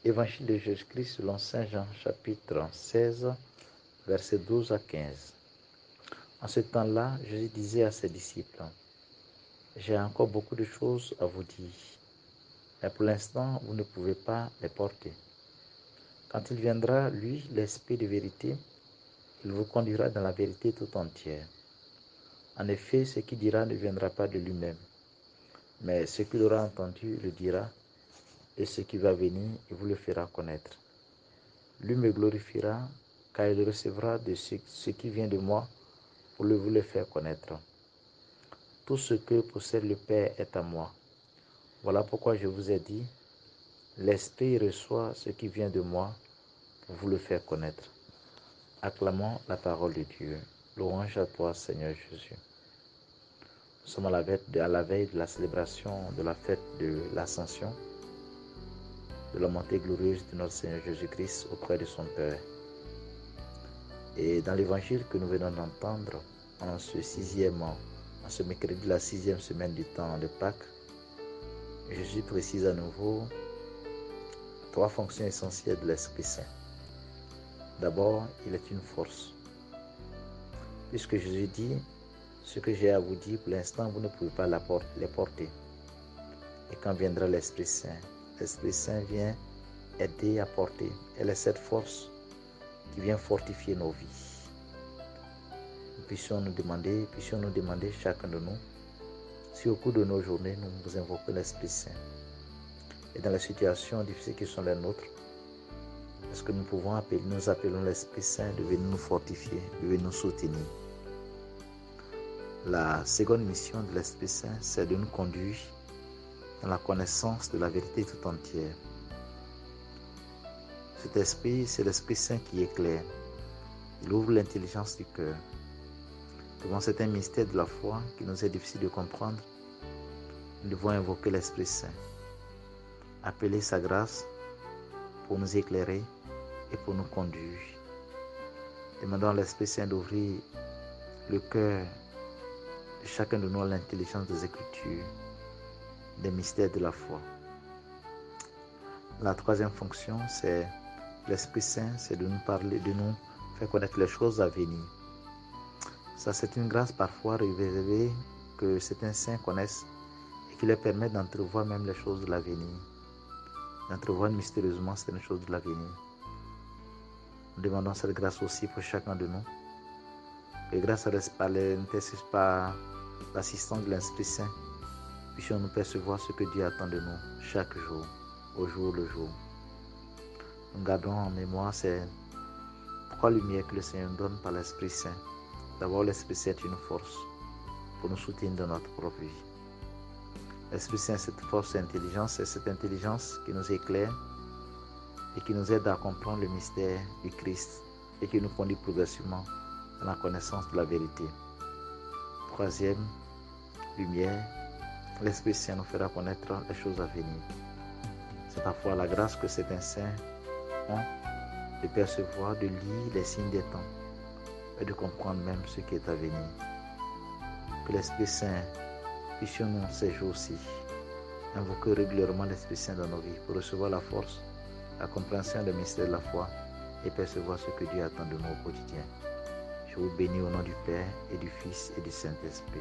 Évangile de Jésus-Christ selon Saint Jean, chapitre 16, versets 12 à 15. En ce temps-là, Jésus disait à ses disciples, « J'ai encore beaucoup de choses à vous dire, mais pour l'instant, vous ne pouvez pas les porter. Quand il viendra, lui, l'Esprit de vérité, il vous conduira dans la vérité tout entière. En effet, ce qu'il dira ne viendra pas de lui-même, mais ce qu'il aura entendu le dira, et ce qui va venir, il vous le fera connaître. Lui me glorifiera, car il recevra de ce qui vient de moi pour vous le faire connaître. Tout ce que possède le Père est à moi. Voilà pourquoi je vous ai dit, l'Esprit reçoit ce qui vient de moi pour vous le faire connaître. Acclamons la parole de Dieu. Louange à toi, Seigneur Jésus. Nous sommes à la veille de la célébration de la fête de l'Ascension, de la montée glorieuse de notre Seigneur Jésus-Christ auprès de son Père. Et dans l'évangile que nous venons d'entendre, en ce mercredi, la 6e semaine du temps de Pâques, Jésus précise à nouveau 3 fonctions essentielles de l'Esprit Saint. D'abord, il est une force. Puisque Jésus dit, ce que j'ai à vous dire, pour l'instant, vous ne pouvez pas les porter. Et quand viendra l'Esprit Saint vient aider à porter. Elle est cette force qui vient fortifier nos vies. Puissions nous demander chacun de nous, si au cours de nos journées, nous vous invoquons l'Esprit Saint. Et dans les situations difficiles qui sont les nôtres, est-ce que nous appelons l'Esprit Saint de venir nous fortifier, de venir nous soutenir. La seconde mission de l'Esprit Saint, c'est de nous conduire dans la connaissance de la vérité tout entière. Cet esprit, c'est l'Esprit Saint qui éclaire. Il ouvre l'intelligence du cœur. Devant certains mystères de la foi qui nous est difficile de comprendre, nous devons invoquer l'Esprit Saint, appeler sa grâce pour nous éclairer et pour nous conduire. Demandons à l'Esprit Saint d'ouvrir le cœur de chacun de nous à l'intelligence des Écritures, des mystères de la foi. La troisième fonction, c'est l'Esprit Saint, c'est de nous parler, de nous faire connaître les choses à venir. Ça, c'est une grâce parfois révélée que certains saints connaissent et qui leur permet d'entrevoir même les choses de l'avenir, d'entrevoir mystérieusement certaines choses de l'avenir. Nous demandons cette grâce aussi pour chacun de nous. Et grâce à par l'assistance de l'Esprit Saint, puissions-nous percevoir ce que Dieu attend de nous chaque jour, au jour le jour. Nous gardons en mémoire ces 3 lumières que le Seigneur donne par l'Esprit Saint. D'abord, l'Esprit Saint est une force pour nous soutenir dans notre propre vie. L'Esprit Saint, cette force et intelligence, c'est cette intelligence qui nous éclaire et qui nous aide à comprendre le mystère du Christ et qui nous conduit progressivement dans la connaissance de la vérité. Troisième lumière, l'Esprit Saint nous fera connaître les choses à venir. C'est parfois la grâce que certains saints ont de percevoir, de lire les signes des temps et de comprendre même ce qui est à venir. Que l'Esprit Saint, puissions-nous ces jours-ci invoquer régulièrement l'Esprit Saint dans nos vies pour recevoir la force, la compréhension des mystères de la foi et percevoir ce que Dieu attend de nous au quotidien. Je vous bénis au nom du Père et du Fils et du Saint-Esprit.